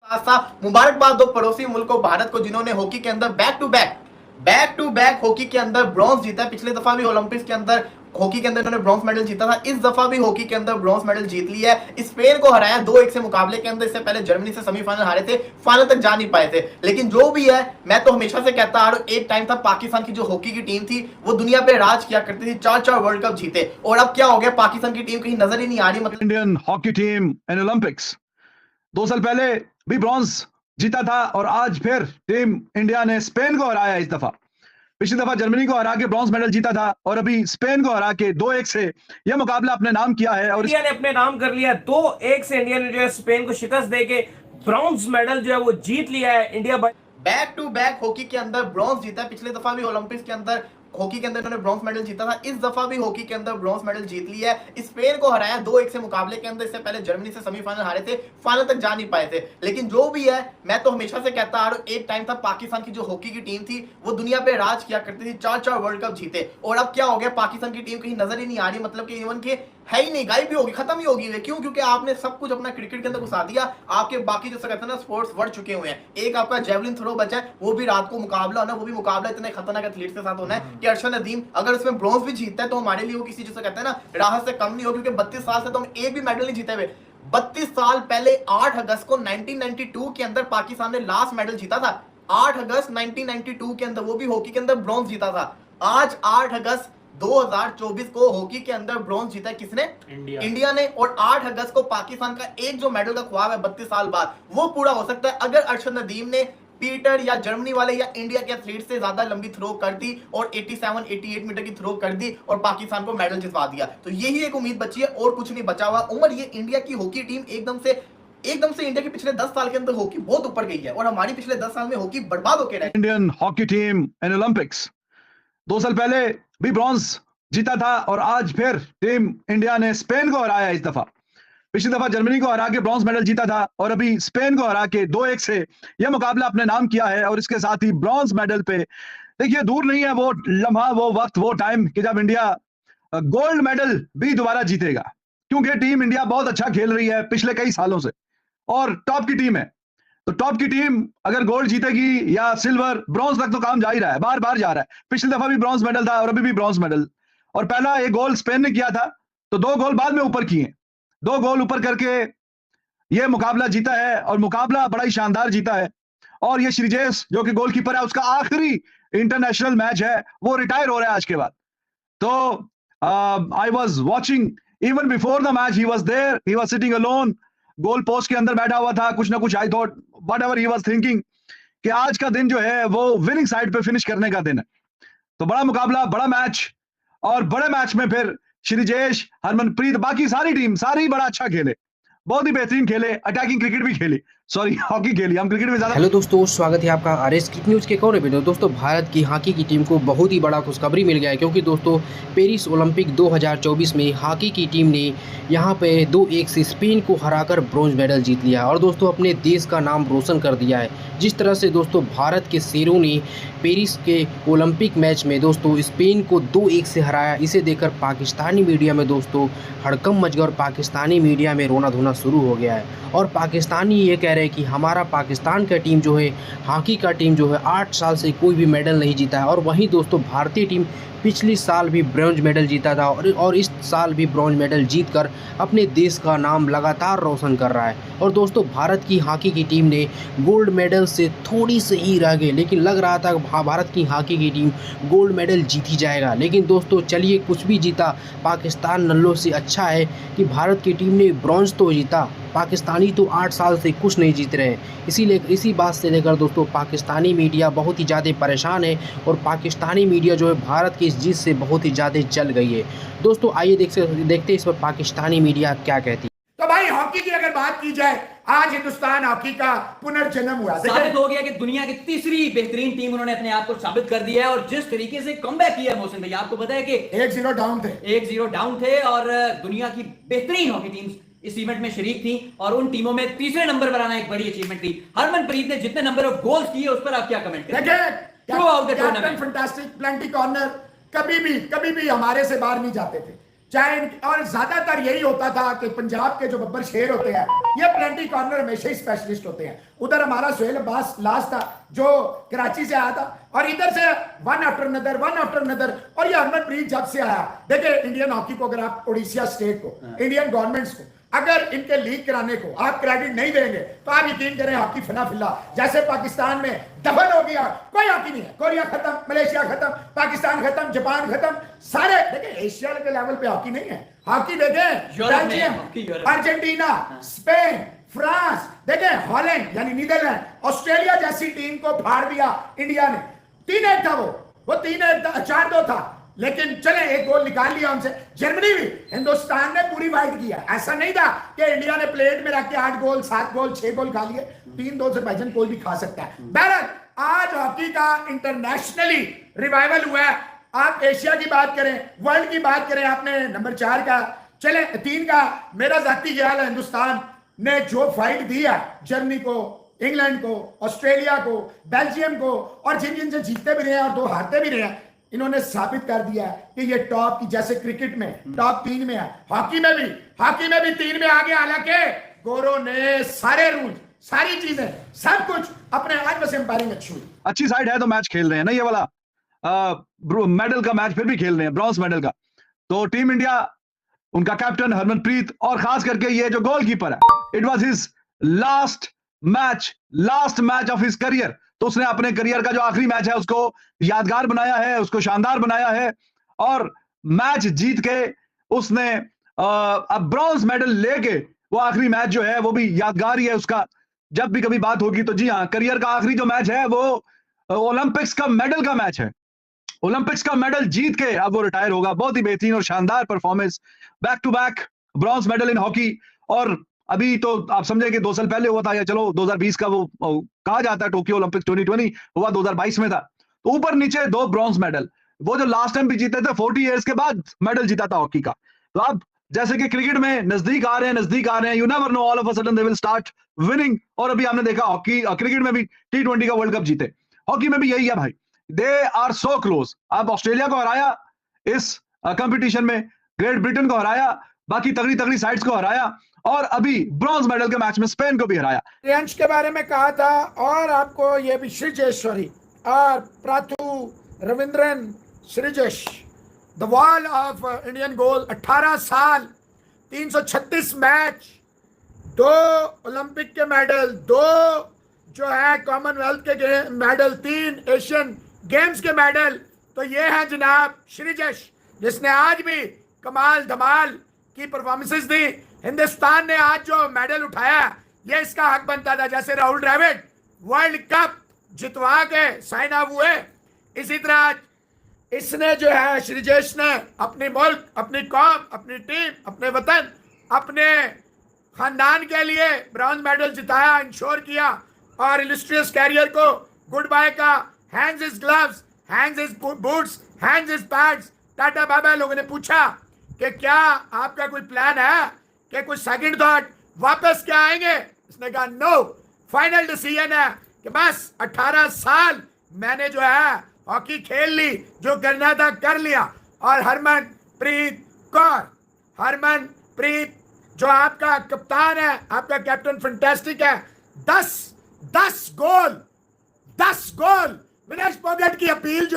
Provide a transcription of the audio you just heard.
मुबारकबाद दो पड़ोसी मुल्कों भारत को जिन्होंने हॉकी के अंदर बैक टू बैक हॉकी के अंदर ब्रॉन्ज जीता है। पिछले दफा भी ओलंपिक्स के अंदर हॉकी के अंदर इन्होंने ब्रॉन्ज मेडल जीता था, इस दफा भी हॉकी के अंदर ब्रॉन्ज मेडल जीत लिया है। स्पेन को हराया 2-1 से मुकाबले के अंदर। इससे पहले जर्मनी से सेमीफाइनल हारे थे, फाइनल तक जा नहीं पाए थे। लेकिन जो भी है, मैं तो हमेशा से कहता आ रहा हूं, एक टाइम था पाकिस्तान की जो हॉकी की टीम थी वो दुनिया पे राज किया करती थी, 4-4 वर्ल्ड कप जीते। और अब क्या हो गया, पाकिस्तान की टीम कहीं नजर ही नहीं आ रही। मतलब Indian hockey team in Olympics 2 साल पहले भी ब्रॉन्ज जीता था और आज फिर टीम इंडिया ने स्पेन को हराया। इस दफा पिछली दफा जर्मनी को हरा के ब्रॉन्ज मेडल जीता था और अभी स्पेन को हरा के 2-1 से यह मुकाबला अपने नाम किया है और इंडिया ने अपने नाम कर लिया। 2-1 से इंडिया ने जो है स्पेन को शिकस्त देके ब्रॉन्ज मेडल जो है वो जीत लिया है। India back to back hockey के अंदर ब्रॉन्ज जीता है। पिछले दफा भी ओलंपिक्स के अंदर हॉकी के अंदर इन्होंने ब्रॉन्ज मेडल जीता था, इस दफा भी हॉकी के अंदर ब्रॉन्ज मेडल जीत लिया है। स्पेन को हराया 2-1 से मुकाबले के अंदर। इससे पहले जर्मनी से सेमीफाइनल हारे थे, फाइनल तक जा नहीं पाए थे। लेकिन जो भी है, मैं तो हमेशा से कहता आ रहा हूं, एक टाइम था पाकिस्तान की जो हॉकी की टीम थी वो दुनिया पे राज किया करती थी, 4-4 वर्ल्ड कप जीते। और अब क्या हो गया, पाकिस्तान की टीम कहीं नजर ही नहीं आ रही। मतलब कि इवन के है ही नहीं, गायब भी होगी, खत्म ही होगी। क्यों? क्योंकि आपने सब कुछ अपना क्रिकेट के अंदर घुसा दिया। आपके बाकी जो कहते हैं ना स्पोर्ट्स बढ़ चुके हुए हैं। एक आपका जेवलिन थ्रो बचा है, वो भी रात को मुकाबला होना, वो भी मुकाबला इतने खतरनाक एथलीट के साथ होना है कि अर्शद नदीम अगर उसमें ब्रॉन्ज भी जीतता है तो हमारे लिए वो किसी जिसे कहते हैं ना राहत से कम नहीं हो। क्योंकि 32 साल से तो हम एक भी मेडल नहीं जीते हुए। 32 साल पहले 8 अगस्त को 1992 के अंदर पाकिस्तान ने लास्ट मेडल जीता था। 8 अगस्त 1992 के अंदर, वो भी हॉकी के अंदर ब्रॉन्ज जीता था। आज 8 अगस्त 2024 को हॉकी के अंदर ब्रॉन्ज जीता है किसने? इंडिया ने। और 8 अगस्त को पाकिस्तान का एक जो मेडल का ख्वाब है 32 साल बाद, वो पूरा हो सकता है अगर अरशद नदीम ने पीटर या जर्मनी वाले या इंडिया के एथलीट से ज्यादा लंबी थ्रो कर दी और 87-88 मीटर की थ्रो कर दी और पाकिस्तान को मेडल जितवा दिया। तो यही एक उम्मीद बची है और कुछ नहीं बचा हुआ। उमर, ये इंडिया की हॉकी टीम एकदम से इंडिया की पिछले 10 साल के अंदर हॉकी बहुत ऊपर गई है और हमारी पिछले 10 साल में हॉकी बर्बाद होकर रही। Indian hockey team in Olympics 2 साल पहले भी ब्रॉन्ज जीता था और आज फिर टीम इंडिया ने स्पेन को हराया। इस दफा पिछली दफा जर्मनी को हरा के ब्रॉन्ज मेडल जीता था और अभी स्पेन को हरा के 2-1 से यह मुकाबला अपने नाम किया है। और इसके साथ ही ब्रॉन्ज मेडल पे देखिए, दूर नहीं है वो लम्हा, वो वक्त, वो टाइम कि जब इंडिया गोल्ड मेडल भी दोबारा जीतेगा। क्योंकि टीम इंडिया बहुत अच्छा खेल रही है पिछले कई सालों से और टॉप की टीम है। तो टॉप की टीम अगर गोल्ड जीतेगी या सिल्वर, ब्रॉन्ज तक तो काम जा ही रहा है, बार बार जा रहा है। पिछली दफा भी ब्रॉन्ज मेडल था और अभी भी ब्रॉन्ज मेडल। और पहला एक गोल स्पेन ने किया था, तो 2 गोल बाद में ऊपर किए, 2 गोल ऊपर करके यह मुकाबला जीता है और मुकाबला बड़ा ही शानदार जीता है। और ये श्रीजेश जो कि गोलकीपर है, उसका आखिरी इंटरनेशनल मैच है, वो रिटायर हो रहा है आज के बाद। तो I was watching even before the match, he was there, he was sitting alone, goal post के अंदर बैठा हुआ था। कुछ ना कुछ I thought whatever he was thinking कि आज का दिन जो है वो विनिंग साइड पे फिनिश करने का दिन है। तो बड़ा मुकाबला, बड़ा मैच, और बड़े मैच में फिर श्रीजेश, हरमनप्रीत, बाकी सारी टीम सारी बड़ा अच्छा खेले, बहुत ही बेहतरीन खेले, अटैकिंग क्रिकेट भी खेली, सॉरी हॉकी खेली, हम क्रिकेट में ज्यादा। हेलो दोस्तों, स्वागत है आपका आरएस क्रिक न्यूज़ के एक और वीडियो। दोस्तों, भारत की हॉकी की टीम को बहुत ही बड़ा खुशखबरी मिल गया है, क्योंकि दोस्तों पेरिस ओलंपिक 2024 में हॉकी की टीम ने यहां पे 2-1 से स्पेन को हराकर ब्रॉन्ज मेडल जीत लिया और दोस्तों अपने देश का नाम रोशन कर दिया है। जिस तरह से दोस्तों भारत के शेरों ने पेरिस के ओलंपिक मैच में दोस्तों स्पेन को 2-1 से हराया, इसे देखकर पाकिस्तानी मीडिया में दोस्तों हड़कंप मच गया और पाकिस्तानी मीडिया में रोना धोना शुरू हो गया है। और पाकिस्तानी ये कह रहे हैं कि हमारा पाकिस्तान का टीम जो है, हॉकी का टीम जो है, 8 साल से कोई भी मेडल नहीं जीता है। और वहीं दोस्तों भारतीय टीम पिछली साल भी ब्रॉन्ज मेडल जीता था और इस साल भी ब्रॉन्ज मेडल जीतकर अपने देश का नाम लगातार रोशन कर रहा है। और दोस्तों भारत की हॉकी की टीम ने गोल्ड मेडल से थोड़ी सी ही रह गए, लेकिन लग रहा था भारत की हॉकी की टीम गोल्ड मेडल जीत ही जाएगा। लेकिन दोस्तों चलिए, कुछ भी जीता, पाकिस्तान नल्लों से अच्छा है कि भारत की टीम ने ब्रॉन्ज तो जीता, पाकिस्तानी तो 8 साल से कुछ नहीं जीत रहे। इसी बात से लेकर दोस्तों पाकिस्तानी मीडिया बहुत ही ज़्यादा परेशान है और पाकिस्तानी मीडिया जो है भारत की इस जीत से बहुत ही ज़्यादा जल गई है। दोस्तों आइए देखते इस पर पाकिस्तानी मीडिया क्या कहती है। तो भाई हॉकी की अगर बात की जाए, आज हिंदुस्तान हॉकी का पुनर्जन्म हुआ, साबित हो गया कि दुनिया की तीसरी बेहतरीन टीम उन्होंने अपने आप को साबित कर दिया है। और जिस तरीके से कमबैक किया है मोहसिन भैया, आपको पता है कि 1-0 डाउन थे और दुनिया की बेहतरीन हॉकी टीम्स इस इवेंट में शरीक थी और उन टीमों में तीसरे नंबर पर आना एक बड़ी अचीवमेंट थी। हरमनप्रीत ने जितने नंबर ऑफ गोल्स किए उस पर आप क्या कमेंट करेंगे? फैंटास्टिक, प्लेंटी कॉर्नर, कभी भी हमारे से बाहर नहीं जाते थे। चाहे और ज्यादातर यही होता था कि पंजाब के जो बब्बर शेर होते हैं ये प्लेंटी कॉर्नर हमेशा ही स्पेशलिस्ट होते हैं। उधर हमारा सोहेल अब्बास लास्ट था जो कराची से आया था, और इधर से वन आफ्टर नदर। और ये हरमनप्रीत जब से आया, देखिए इंडियन हॉकी को अगर आप उड़ीसा स्टेट को, इंडियन गवर्नमेंट्स को अगर इनके लीग कराने को आप क्रेडिट नहीं देंगे तो आप यकीन करें हॉकी फना फिल्ला जैसे पाकिस्तान में दफन हो गया, कोई हॉकी नहीं है। कोरिया खत्म, मलेशिया खत्म, पाकिस्तान खत्म, जापान खत्म, सारे देखिए एशिया के लेवल पे हॉकी नहीं है। हॉकी देखें बेल्जियम, अर्जेंटीना, स्पेन, फ्रांस, देखें हॉलैंड यानी नीदरलैंड, ऑस्ट्रेलिया जैसी टीम को फाड़ दिया इंडिया ने। 3-1 था वो 3-1 4-2 था, लेकिन चले एक गोल निकाल लिया उनसे। जर्मनी भी, हिंदुस्तान ने पूरी वाइट किया, ऐसा नहीं था कि इंडिया ने प्लेट में रख के 8 गोल 7 गोल 6 गोल खा लिए। 3-2 से भाईजान कोई भी खा सकता है। बहरहाल आज हॉकी का इंटरनेशनली रिवाइवल हुआ है। आप एशिया की बात करें, वर्ल्ड की बात करें, आपने नंबर 4 का, चले 3 का, मेरा जाती ख्याल है हिंदुस्तान ने जो फाइट दी है जर्मनी को, इंग्लैंड को, ऑस्ट्रेलिया को, बेल्जियम को, और जिन से जीतते भी रहे हैं और 2 हारते भी रहे हैं, इन्होंने साबित कर दिया है कि ये टॉप की, जैसे क्रिकेट में टॉप 3 में है, हॉकी में भी 3 में आ गया। हालांकि गोरों ने सारे रूल, सारी चीजें, सब कुछ अपने आज बस एम्पायरिंग अच्छी साइड है तो मैच खेल रहे हैं ना, ये वाला मेडल का मैच फिर भी खेल रहे हैं, ब्रॉन्ज मेडल का। तो टीम इंडिया, उनका कैप्टन हरमनप्रीत और खास करके ये जो गोलकीपर है, it was his last match of his career. तो उसने अपने करियर का जो आखिरी मैच है उसको यादगार बनाया है, उसको शानदार बनाया है, और मैच जीत के उसने अब ब्रॉन्ज मेडल लेके वो आखिरी मैच जो है वो भी यादगार ही है उसका। जब भी कभी बात होगी तो जी हाँ, करियर का आखिरी जो मैच है वो ओलंपिक्स का मेडल का मैच है। ओलंपिक्स का मेडल जीत के अब वो रिटायर होगा। बहुत ही बेहतरीन और शानदार performance, back to back bronze medal in hockey. और अभी तो आप समझे कि 2 साल पहले हुआ था, या चलो 2020 का वो कहा जाता है टोक्यो ओलंपिक्स 2020 हुआ 2022 में था। तो ऊपर नीचे 2 ब्रॉन्ज मेडल, वो जो लास्ट टाइम भी जीते थे 40 इयर्स के बाद मेडल जीता था हॉकी का। तो अब जैसे कि क्रिकेट में नजदीक आ रहे हैं, you never know, all of a sudden they will start winning. और अभी हमने देखा हॉकी, क्रिकेट में भी T20 का वर्ल्ड कप जीते, हॉकी में भी यही है भाई, दे आर सो क्लोज। अब ऑस्ट्रेलिया को हराया इस कंपटीशन में, ग्रेट ब्रिटेन को हराया, बाकी तगड़ी साइड्स को हराया, और अभी ब्रॉन्ज मेडल के मैच में स्पेन को भी हराया। रियांश के बारे में कहा था, और आपको ये भी श्रीजेश्वरी और Prathu Ravindran Sreejesh, the wall of Indian goal, 18 साल, 336 मैच, 2 ओलंपिक के मेडल, 2 जो है कॉमनवेल्थ के मेडल, 3 एशियन गेम्स के मेडल। तो ये है जनाब श्रीजेश, जिसने आज भी कमाल धमाल की परफॉर्मेंसेस दी। हिंदुस्तान ने आज जो मेडल उठाया ये इसका हक बनता था। जैसे राहुल द्रविड़ वर्ल्ड कप जितवा के साइन ऑफ हुए, इसी तरह इसने जो है श्रीजेश ने अपनी मुल्क, अपनी कौम, अपनी टीम, अपने वतन, अपने खानदान के लिए ब्रॉन्ज मेडल जिताया, इंश्योर किया, और इलिस्ट्रियस कैरियर को गुड बाय का, hands his gloves, hands his boots, hands his pads, tata bye bye. लोगों ने पूछा कि क्या आपका कोई प्लान है, कि कुछ सेकंड थॉट, वापस क्या आएंगे? इसने कहा नो, फाइनल डिसीजन है कि बस 18 साल मैंने जो है हॉकी खेल ली, जो करना था कर लिया। और हरमनप्रीत जो आपका कप्तान है, आपका कैप्टन फैंटास्टिक है, 10 गोल। विनेश फोगाट की अपील जो है